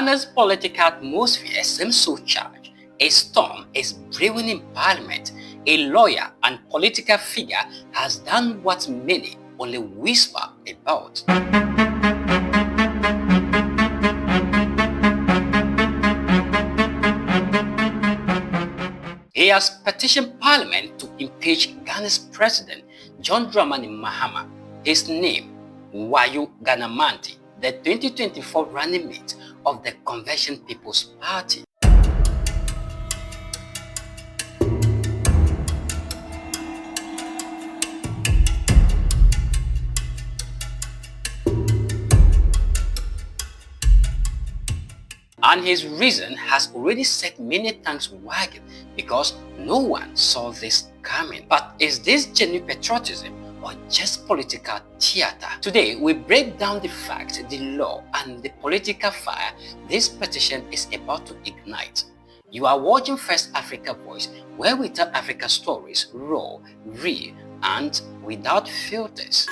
Ghana's political atmosphere seems so charged. A storm is brewing in Parliament. A lawyer and political figure has done what many only whisper about. He has petitioned Parliament to impeach Ghana's President John Dramani Mahama. His name, Wayoe Ghanamannti, the 2024 running mate of the Convention People's Party. And his reason has already set many tongues wagging because no one saw this coming. But is this genuine patriotism or just political theater? Today, we break down the facts, the law, and the political fire this petition is about to ignite. You are watching First Africa Voice, where we tell Africa stories raw, real, and without filters.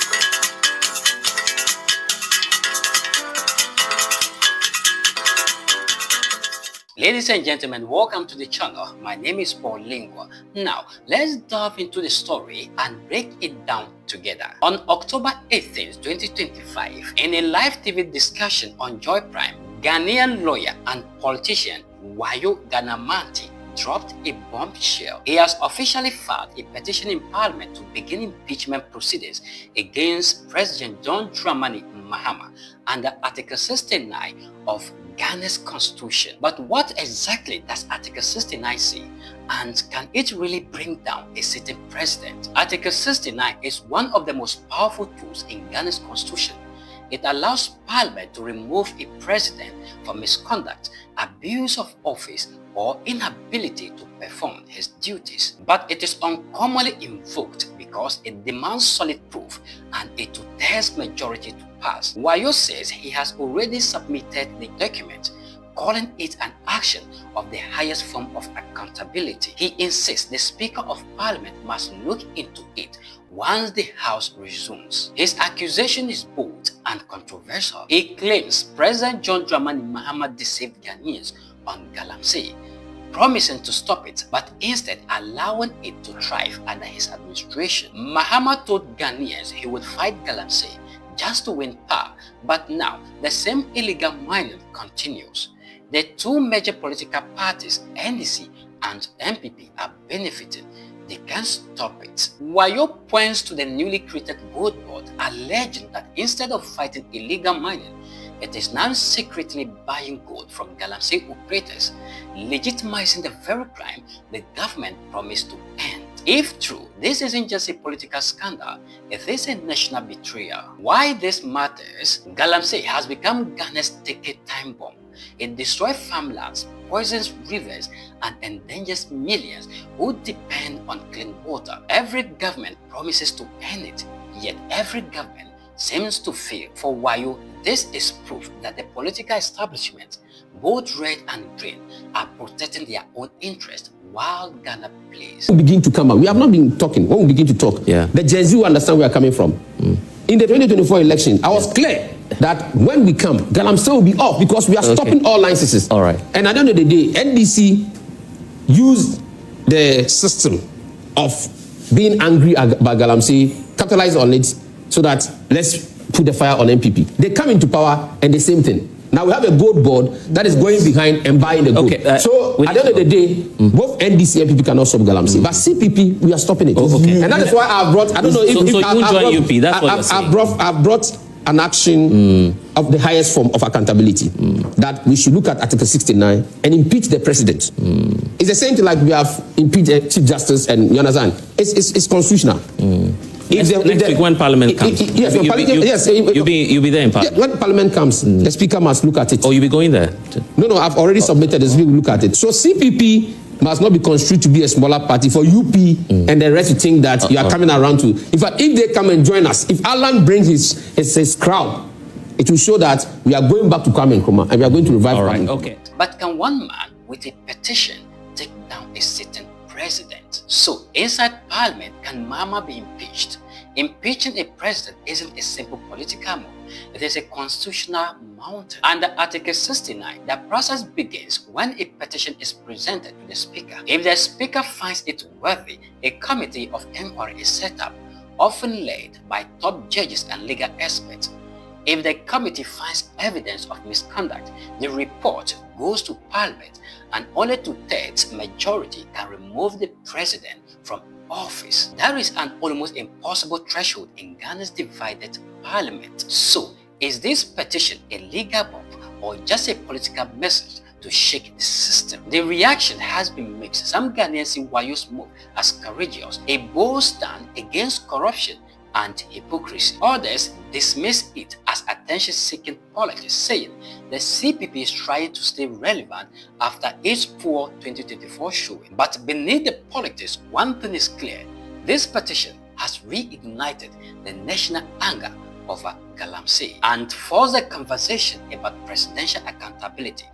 Ladies and gentlemen, welcome to the channel. My name is Paul Lingua. Now, let's dive into the story and break it down together. On October 18, 2025, in a live TV discussion on Joy Prime, Ghanaian lawyer and politician Wayoe Ghanamannti dropped a bombshell. He has officially filed a petition in Parliament to begin impeachment proceedings against President John Dramani Mahama under Article 69 of Ghana's constitution. But what exactly does Article 69 say? And can it really bring down a sitting president? Article 69 is one of the most powerful tools in Ghana's constitution. It allows Parliament to remove a president for misconduct, abuse of office, or inability to perform his duties. But it is uncommonly invoked because it demands solid proof and a two-thirds majority to pass. Wayoe says he has already submitted the document, calling it an action of the highest form of accountability. He insists the Speaker of Parliament must look into it once the House resumes. His accusation is bold and controversial. He claims President John Dramani Mahama deceived Ghanaians on Galamsey, promising to stop it, but instead allowing it to thrive under his administration. Mahama told Ghanaians he would fight Galamsey just to win power, but now the same illegal mining continues. The two major political parties, NDC and NPP, are benefiting. They can't stop it. Wayoe points to the newly created gold board, alleging that instead of fighting illegal mining, it is now secretly buying gold from Galamsey operators, legitimizing the very crime the government promised to end. If true, this isn't just a political scandal, it is a national betrayal. Why this matters? Galamsey has become Ghana's ticket time bomb. It destroys farmlands, poisons rivers, and endangers millions who depend on clean water. Every government promises to end it, yet every government seems to fail. For Wayoe, this is proof that the political establishment, both red and green, are protecting their own interest while Ghana plays. We begin to come out. We have not been talking. When we begin to talk, the Gen Z will understand where we are coming from. In the 2024 election, I was clear that when we come, Galamsey will be off because we are stopping all licenses. All right. And at the end of the day, NDC used the system of being angry about Galamsey, capitalize on it, so that let's put the fire on NPP. They come into power and the same thing. Now we have a gold board that is going behind and buying the gold. So at the end of the day, both NDC and NPP cannot stop Galamsey. But CPP, we are stopping it. And that is why I've brought, I don't know if you join UP, that's what you're saying. I've brought an action of the highest form of accountability, that we should look at Article 69 and impeach the president. It's the same thing like we have impeached Chief Justice, and you understand? It's constitutional. Next week when Parliament comes, you'll be there in Parliament. When Parliament comes, the Speaker must look at it. Oh, you'll be going there? No, I've already submitted this. We will look at it. So CPP must not be construed to be a smaller party for UP and the rest to think that you are coming around to. In fact, if they come and join us, if Alan brings his crowd, it will show that we are going back to Kwame Nkrumah and we are going to revive Kwame Nkrumah. But can one man with a petition take down a sitting president? So inside Parliament, can Mahama be impeached? Impeaching a president isn't a simple political move. it is a constitutional mountain. Under Article 69, the process begins when a petition is presented to the Speaker. If the Speaker finds it worthy, a committee of inquiry is set up, often led by top judges and legal experts. If the committee finds evidence of misconduct, the report goes to Parliament, and only 2/3 majority can remove the President from office. That is an almost impossible threshold in Ghana's divided Parliament. So, is this petition a legal bomb or just a political message to shake the system? The reaction has been mixed. Some Ghanaians see Wayoe's move as courageous, a bold stand against corruption and hypocrisy. Others dismiss it as attention-seeking politics, saying the CPP is trying to stay relevant after its poor 2024 showing. But beneath the politics, one thing is clear: this petition has reignited the national anger over Galamsey and forced the conversation about presidential accountability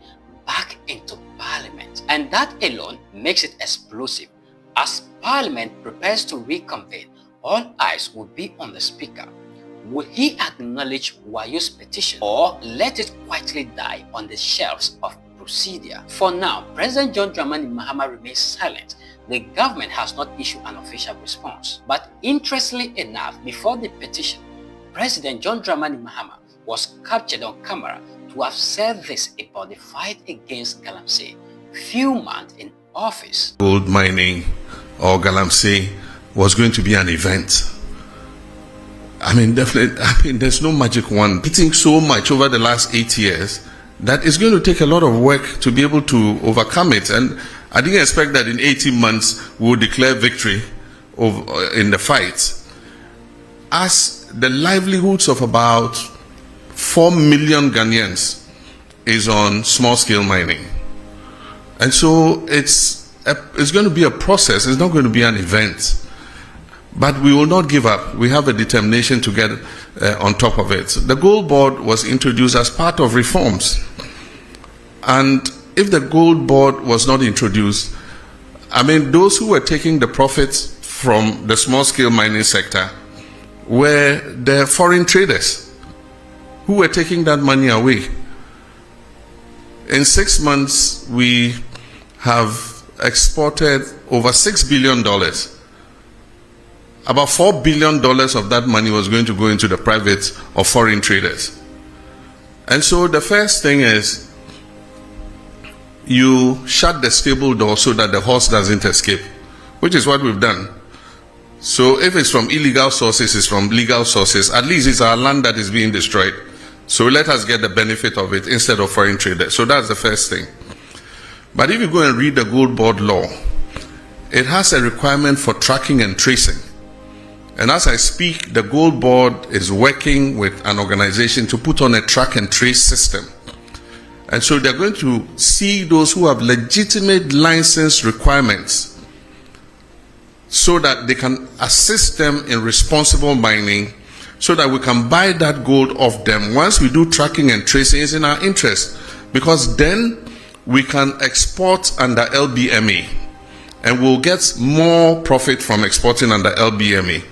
back into Parliament. And that alone makes it explosive. As Parliament prepares to reconvene, all eyes will be on the Speaker. Will he acknowledge Wayoe's petition or let it quietly die on the shelves of procedure? For now, President John Dramani Mahama remains silent. The government has not issued an official response. But interestingly enough, before the petition, President John Dramani Mahama was captured on camera to have said this about the fight against Galamsey few months in office. Gold mining or Galamsey was going to be an event. I mean, definitely, there's no magic wand. Eating so much over the last 8 years that it's going to take a lot of work to be able to overcome it. And I didn't expect that in 18 months we would declare victory in the fight. As the livelihoods of about 4 million Ghanaians is on small-scale mining. And so it's going to be a process. It's not going to be an event. But we will not give up. We have a determination to get on top of it. The Gold Board was introduced as part of reforms. And if the Gold Board was not introduced, I mean, those who were taking the profits from the small-scale mining sector were the foreign traders who were taking that money away. In 6 months, we have exported over $6 billion. About $4 billion of that money was going to go into the private or foreign traders. And so the first thing is you shut the stable door so that the horse doesn't escape, which is what we've done. So if it's from illegal sources, it's from legal sources. At least it's our land that is being destroyed. So let us get the benefit of it instead of foreign traders. So that's the first thing. But if you go and read the Gold Board law, it has a requirement for tracking and tracing. And as I speak, the Gold Board is working with an organization to put on a track and trace system. And so they're going to see those who have legitimate license requirements so that they can assist them in responsible mining, so that we can buy that gold off them. Once we do tracking and tracing, it's in our interest, because then we can export under LBMA and we'll get more profit from exporting under LBMA.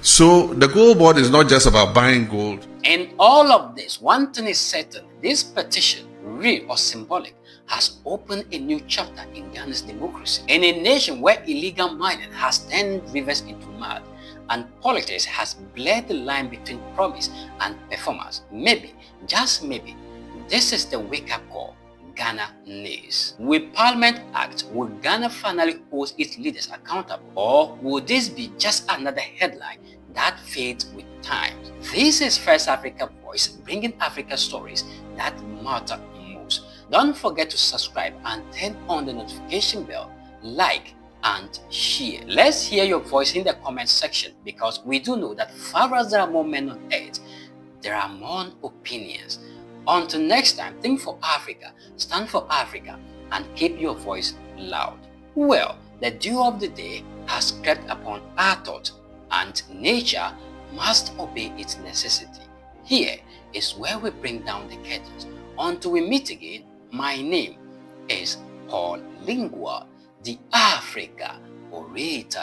So the Gold Board is not just about buying gold. In all of this, one thing is certain: this petition, real or symbolic, has opened a new chapter in Ghana's democracy. In a nation where illegal mining has turned rivers into mud and politics has blurred the line between promise and performance, maybe, just maybe, this is the wake-up call Ghana needs. Will Parliament act? Will Ghana finally hold its leaders accountable? Or will this be just another headline that fades with time? This is First Africa Voice, bringing Africa stories that matter most. Don't forget to subscribe and turn on the notification bell, like and share. Let's hear your voice in the comment section, because we do know that far as there are more men on earth, there are more opinions. Until next time, think for Africa, stand for Africa, and keep your voice loud. Well, the dew of the day has crept upon our thought, and nature must obey its necessity. Here is where we bring down the curtains. Until we meet again, my name is Paul Lingua, the Africa Orator.